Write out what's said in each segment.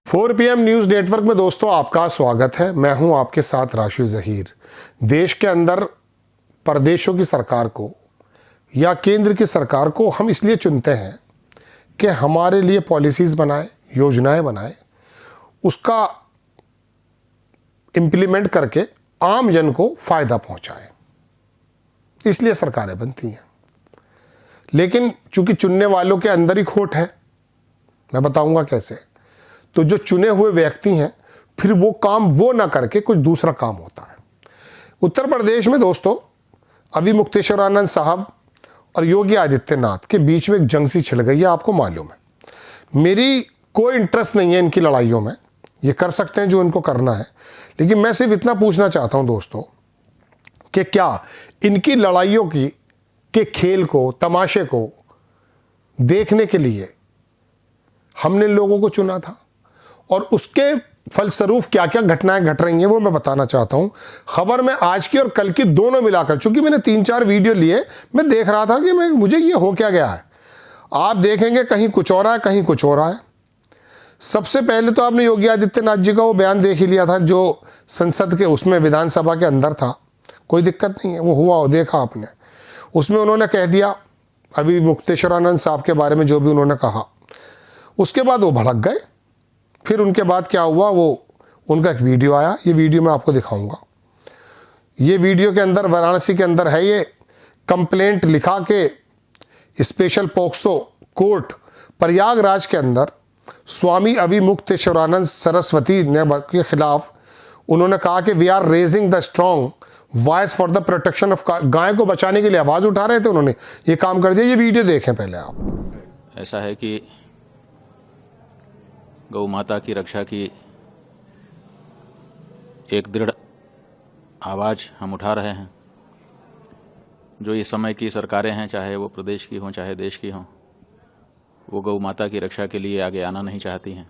4 PM news network में दोस्तों आपका स्वागत है। मैं हूं आपके साथ राशि ज़हीर। देश के अंदर प्रदेशों की सरकार को या केंद्र की सरकार को हम इसलिए चुनते हैं कि हमारे लिए पॉलिसीज़ बनाए, योजनाएं बनाए, उसका इम्प्लीमेंट करके आम जन को फ़ायदा पहुंचाए, इसलिए सरकारें बनती हैं। लेकिन चूंकि चुनने वालों के अंदर ही खोट है, मैं बताऊंगा कैसे। तो जो चुने हुए व्यक्ति हैं फिर वो काम वो ना करके कुछ दूसरा काम होता है। उत्तर प्रदेश में दोस्तों अभी मुक्तेश्वरानंद साहब और योगी आदित्यनाथ के बीच में एक जंग सी छिड़ गई है, आपको मालूम है। मेरी कोई इंटरेस्ट नहीं है इनकी लड़ाइयों में, ये कर सकते हैं जो इनको करना है, लेकिन मैं सिर्फ इतना पूछना चाहता हूं दोस्तों कि क्या इनकी लड़ाइयों के खेल को, तमाशे को देखने के लिए हमने लोगों को चुना था और उसके फलस्वरूप क्या क्या घटनाएं घट रही हैं वो मैं बताना चाहता हूं। खबर में आज की और कल की दोनों मिलाकर, चूंकि मैंने 3-4 वीडियो लिए, मैं देख रहा था कि मुझे ये हो क्या गया है। आप देखेंगे कहीं कुछ और है, कहीं कुछ और है। सबसे पहले तो आपने योगी आदित्यनाथ जी का वो बयान देख ही लिया था जो संसद के उसमें विधानसभा के अंदर था। कोई दिक्कत नहीं है, वो हुआ, देखा आपने। उसमें उन्होंने कह दिया अभी मुक्तेश्वरानंद साहब के बारे में जो भी उन्होंने कहा। उसके बाद वो भड़क गए। फिर उनके बाद क्या हुआ, वो उनका एक वीडियो आया, ये वीडियो मैं आपको दिखाऊंगा। ये वीडियो के अंदर वाराणसी के अंदर है, ये कंप्लेंट लिखा के स्पेशल पॉक्सो कोर्ट प्रयागराज के अंदर स्वामी अभिमुक्तेश्वरानंद सरस्वती ने के खिलाफ उन्होंने कहा कि we are raising the strong voice for the protection of, गाय को बचाने के लिए आवाज़ उठा रहे थे, उन्होंने ये काम कर दिया। ये वीडियो देखें पहले आप। ऐसा है कि गौ माता की रक्षा की एक दृढ़ आवाज़ हम उठा रहे हैं। जो इस समय की सरकारें हैं, चाहे वो प्रदेश की हों चाहे देश की हों, वो गौ माता की रक्षा के लिए आगे आना नहीं चाहती हैं।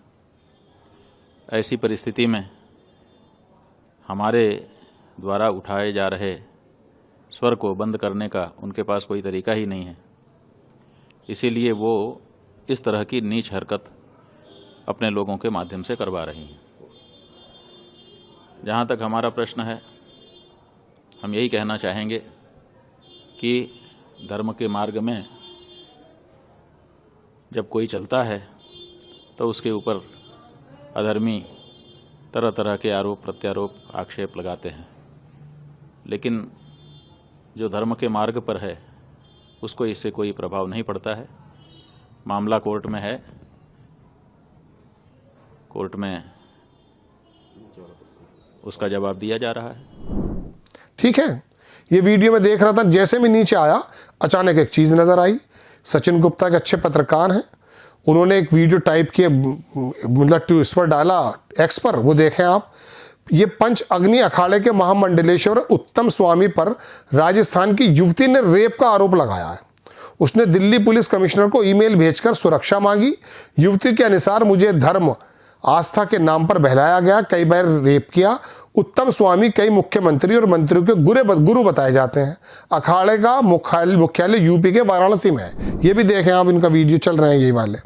ऐसी परिस्थिति में हमारे द्वारा उठाए जा रहे स्वर को बंद करने का उनके पास कोई तरीका ही नहीं है। इसीलिए वो इस तरह की नीच हरकत अपने लोगों के माध्यम से करवा रही हैं। जहाँ तक हमारा प्रश्न है, हम यही कहना चाहेंगे कि धर्म के मार्ग में जब कोई चलता है तो उसके ऊपर अधर्मी तरह तरह के आरोप प्रत्यारोप आक्षेप लगाते हैं, लेकिन जो धर्म के मार्ग पर है उसको इससे कोई प्रभाव नहीं पड़ता है। मामला कोर्ट में है, कोर्ट में उसका जवाब दिया जा रहा है। ठीक है, ये वीडियो में देख रहा था, जैसे मैं नीचे आया अचानक एक चीज़ नज़र आई। सचिन गुप्ता के अच्छे पत्रकार हैं, उन्होंने एक वीडियो टाइप किए, मतलब इस पर डाला एक्स पर, वो देखें आप। ये पंच अग्नि अखाड़े के महामंडलेश्वर उत्तम स्वामी पर राजस्थान की युवती ने रेप का आरोप लगाया है। उसने दिल्ली पुलिस कमिश्नर को ईमेल भेजकर सुरक्षा मांगी। युवती के अनुसार मुझे धर्म आस्था के नाम पर बहलाया गया, कई बार रेप किया। उत्तम स्वामी कई मुख्यमंत्री और मंत्रियों के गुरु बताए जाते हैं। अखाड़े का मुख्यालय यूपी के वाराणसी में है। ये भी देखें आप, इनका वीडियो चल रहे हैं यही वाले।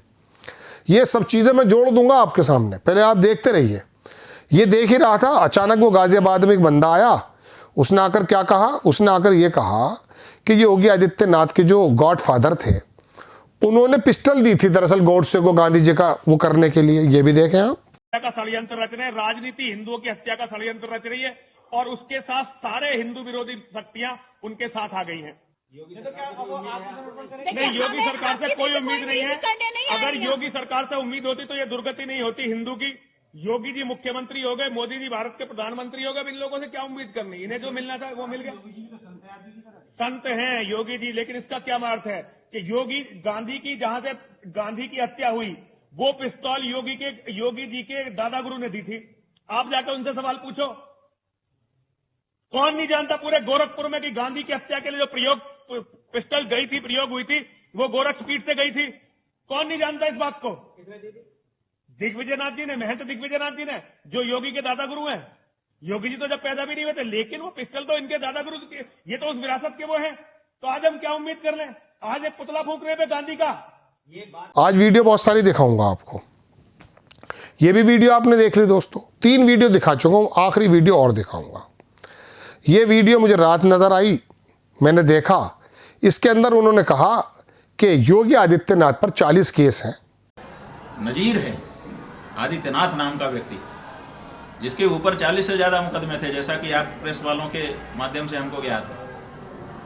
ये सब चीज़ें मैं जोड़ दूंगा आपके सामने, पहले आप देखते रहिए। ये देख ही रहा था, अचानक वो गाजियाबाद में एक बंदा आया। उसने आकर क्या कहा, उसने आकर ये कहा कि योगी आदित्यनाथ के जो गॉड फादर थे उन्होंने पिस्टल दी थी दरअसल गॉडसे को गांधी जी का वो करने के लिए। ये भी देखें आप। का षड्यंत्र रच रहे हैं, राजनीति हिंदुओं की हत्या का षड्यंत्र रच रही है और उसके साथ सारे हिंदू विरोधी शक्तियां उनके साथ आ गई हैं। नहीं, योगी सरकार से कोई उम्मीद नहीं है। अगर योगी सरकार से उम्मीद होती तो ये दुर्गति नहीं होती हिंदू की। योगी जी मुख्यमंत्री हो गए, मोदी जी भारत के प्रधानमंत्री हो गए, इन लोगों से क्या उम्मीद करनी। इन्हें जो मिलना था वो मिल गया। संत हैं योगी जी, लेकिन इसका क्या अर्थ है कि योगी गांधी की, जहां से गांधी की हत्या हुई, वो पिस्तौल योगी जी के दादा गुरु ने दी थी। आप जाकर उनसे सवाल पूछो, कौन नहीं जानता पूरे गोरखपुर में कि गांधी की हत्या के लिए जो पिस्टल गई थी, प्रयोग हुई थी, वो गोरखपीठ से गई थी। कौन नहीं जानता इस बात को? दिग्विजयनाथ जी ने, महंत दिग्विजयनाथ जी ने, जो योगी के दादा गुरु हैं। योगी जी तो जब पैदा भी नहीं हुए थे, लेकिन वो पिस्टल तो इनके दादा गुरु, ये तो उस विरासत के वो हैं। तो आज हम क्या उम्मीद कर लें? आज एक पुतला फूंक रहे थे गांधी का। आज वीडियो बहुत सारी दिखाऊंगा आपको। ये भी वीडियो आपने देख ली दोस्तों, 3 वीडियो दिखा चुका हूँ, आखिरी वीडियो और दिखाऊंगा। ये वीडियो मुझे रात नज़र आई, मैंने देखा, इसके अंदर उन्होंने कहा कि योगी आदित्यनाथ पर 40 केस हैं। नजीर है आदित्यनाथ नाम का व्यक्ति, जिसके ऊपर 40 से ज़्यादा मुकदमे थे, जैसा कि आप प्रेस वालों के माध्यम से हमको ज्ञात है।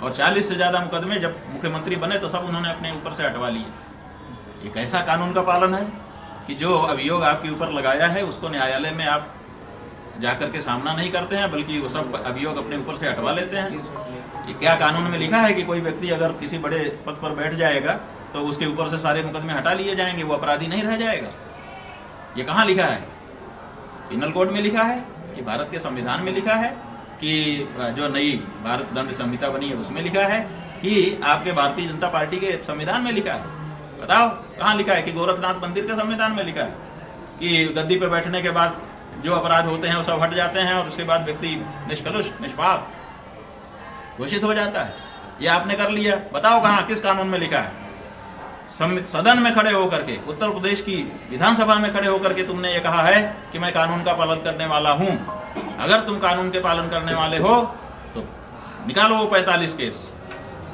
और 40 से ज़्यादा मुकदमे जब मुख्यमंत्री बने तो सब उन्होंने अपने ऊपर से हटवा लिए। एक ऐसा कानून का पालन है कि जो अभियोग आपके ऊपर लगाया है उसको न्यायालय में आप जाकर के सामना नहीं करते हैं, बल्कि वो सब अभियोग अपने ऊपर से हटवा लेते हैं। ये क्या कानून में लिखा है कि कोई व्यक्ति अगर किसी बड़े पद पर बैठ जाएगा तो उसके ऊपर से सारे मुकदमे हटा लिए जाएंगे, वो अपराधी नहीं रह जाएगा? ये कहाँ लिखा है? पिनल कोड में लिखा है कि भारत के संविधान में लिखा है कि जो नई भारत दंड संहिता बनी है उसमें लिखा है कि आपके भारतीय जनता पार्टी के संविधान में लिखा है? बताओ कहाँ लिखा है? कि गोरखनाथ मंदिर के संविधान में लिखा है कि गद्दी पर बैठने के बाद जो अपराध होते हैं वो सब हट जाते हैं और उसके बाद व्यक्ति निष्कलुष निष्पाप घोषित हो जाता है? ये आपने कर लिया, बताओ कहाँ, किस कानून में लिखा है? सदन में खड़े होकर के, उत्तर प्रदेश की विधानसभा में खड़े होकर के तुमने ये कहा है कि मैं कानून का पालन करने वाला हूं। अगर तुम कानून के पालन करने वाले हो तो निकालो वो 45 केस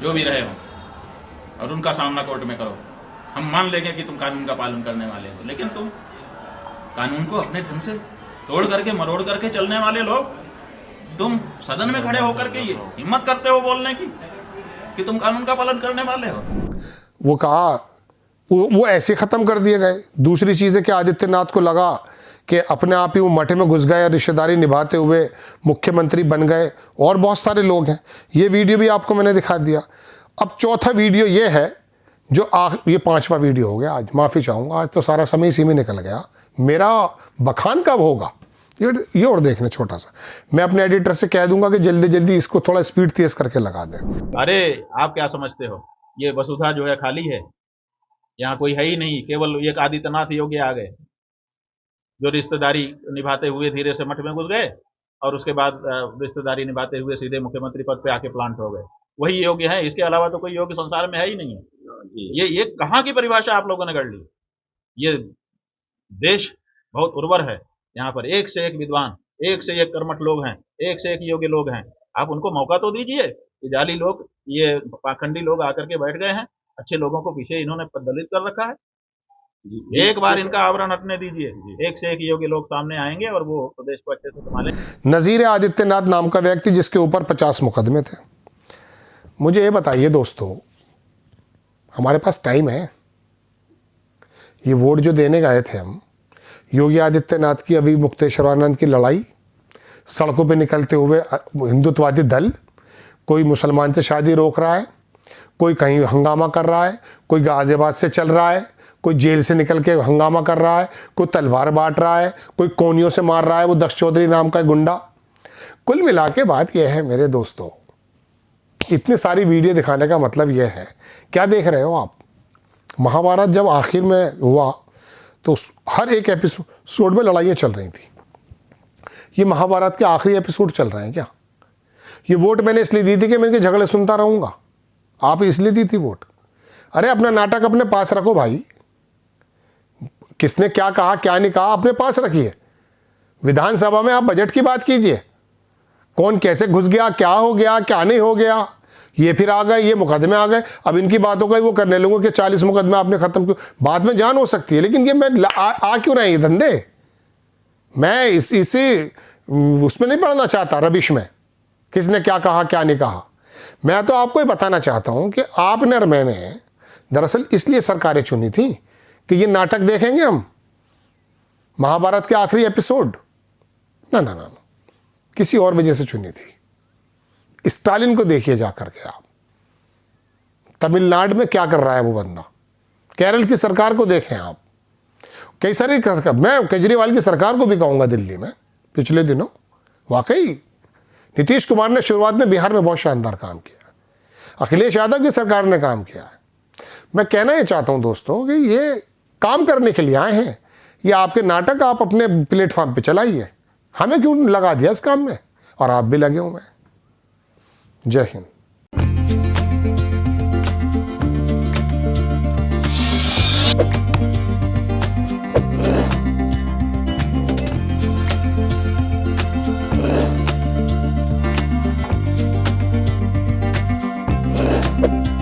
जो भी रहे हो और उनका सामना कोर्ट में करो। हम मान लेंगे कि तुम कानून का पालन करने वाले हो, लेकिन तुम कानून को अपने ढंग से तोड़ करके मरोड़ करके चलने वाले लोग, तुम सदन में खड़े होकर के ये हिम्मत करते हो बोलने की कि तुम कानून का पालन करने वाले हो? वो कहा, वो ऐसे ख़त्म कर दिए गए। दूसरी चीज़ है कि आदित्यनाथ को लगा कि अपने आप ही वो मठे में घुस गए, रिश्तेदारी निभाते हुए मुख्यमंत्री बन गए, और बहुत सारे लोग हैं। ये वीडियो भी आपको मैंने दिखा दिया। अब चौथा वीडियो ये है जो ये 5वां वीडियो हो गया। आज माफ़ी चाहूँगा, आज तो सारा समय इसी में निकल गया। मेरा बखान कब होगा ये और देखना छोटा सा। मैं अपने एडिटर से कह दूंगा कि जल्दी जल्दी इसको थोड़ा स्पीड तेज करके लगा दे। अरे आप क्या समझते हो, ये वसुधा जो है खाली है, यहाँ कोई है ही नहीं, केवल एक आदित्यनाथ योगी आ गए जो रिश्तेदारी निभाते हुए धीरे से मठ में घुस गए और उसके बाद रिश्तेदारी निभाते हुए सीधे मुख्यमंत्री पद पे आके प्लांट हो गए। वही योग्य है, इसके अलावा तो कोई योग्य संसार में है ही नहीं है। ये कहाँ की परिभाषा आप लोगों ने कर ली? ये देश बहुत उर्वर है, यहाँ पर एक से एक विद्वान, एक से एक कर्मठ लोग हैं, एक से एक योग्य लोग हैं। आप उनको मौका तो दीजिए। ये जाली लोग, ये पाखंडी लोग आकर के बैठ गए हैं, अच्छे लोगों को पीछे इन्होंने दलित कर रखा है। एक बार इनका आवरण हटने दीजिए, एक से एक योग्य लोग सामने आएंगे और वो प्रदेश को अच्छे से संभालेंगे। नजीर आदित्यनाथ नाम का व्यक्ति जिसके ऊपर 50 मुकदमे थे। मुझे ये बताइए दोस्तों, हमारे पास टाइम है? ये वोट जो देने गए थे हम, योगी आदित्यनाथ की अभी मुक्तेश्वरानंद की लड़ाई, सड़कों पे निकलते हुए हिंदुत्ववादी दल, कोई मुसलमान से शादी रोक रहा है, कोई कहीं हंगामा कर रहा है, कोई गाजियाबाद से चल रहा है, कोई जेल से निकल के हंगामा कर रहा है, कोई तलवार बांट रहा है, कोई कोनियों से मार रहा है, वो दक्ष चौधरी नाम का गुंडा। कुल मिला के बात यह है मेरे दोस्तों, इतनी सारी वीडियो दिखाने का मतलब यह है, क्या देख रहे हो आप? महाभारत जब आखिर में हुआ तो हर एक एपिसोड में लड़ाइयाँ चल रही थी। ये महाभारत के आखिरी एपिसोड चल रहे हैं क्या? ये वोट मैंने इसलिए दी थी कि मैं इनके झगड़े सुनता रहूँगा। आप इसलिए दी थी वोट? अरे अपना नाटक अपने पास रखो भाई। किसने क्या कहा क्या नहीं कहा अपने पास रखिए। विधानसभा में आप बजट की बात कीजिए, कौन कैसे घुस गया, क्या हो गया, क्या नहीं हो गया, ये फिर आ गए, ये मुकदमे आ गए। अब इनकी बातों का वो करने लगूंगा कि 40 मुकदमे आपने खत्म क्यों? बाद में जान हो सकती है, लेकिन ये मैं आ क्यों रहे ये धंधे? मैं इसी उसमें नहीं पढ़ना चाहता, रबिश में किसने क्या कहा क्या नहीं कहा। मैं तो आपको ये बताना चाहता हूं कि आपने और मैंने दरअसल इसलिए सरकारें चुनी थी कि ये नाटक देखेंगे हम, महाभारत के आखिरी एपिसोड। ना ना ना, किसी और वजह से चुनी थी। स्टालिन को देखिए जाकर के आप, तमिलनाडु में क्या कर रहा है वो बंदा। केरल की सरकार को देखें आप, कई सारी, मैं केजरीवाल की सरकार को भी कहूँगा दिल्ली में पिछले दिनों। वाकई नीतीश कुमार ने शुरुआत में बिहार में बहुत शानदार काम किया, अखिलेश यादव की सरकार ने काम किया है। मैं कहना ये चाहता हूँ दोस्तों कि ये काम करने के लिए आए हैं, ये आपके नाटक आप अपने प्लेटफॉर्म पे चलाइए, हमें क्यों लगा दिया इस काम में? और आप भी लगे हुए हैं। जय हिंद। नमस्कार।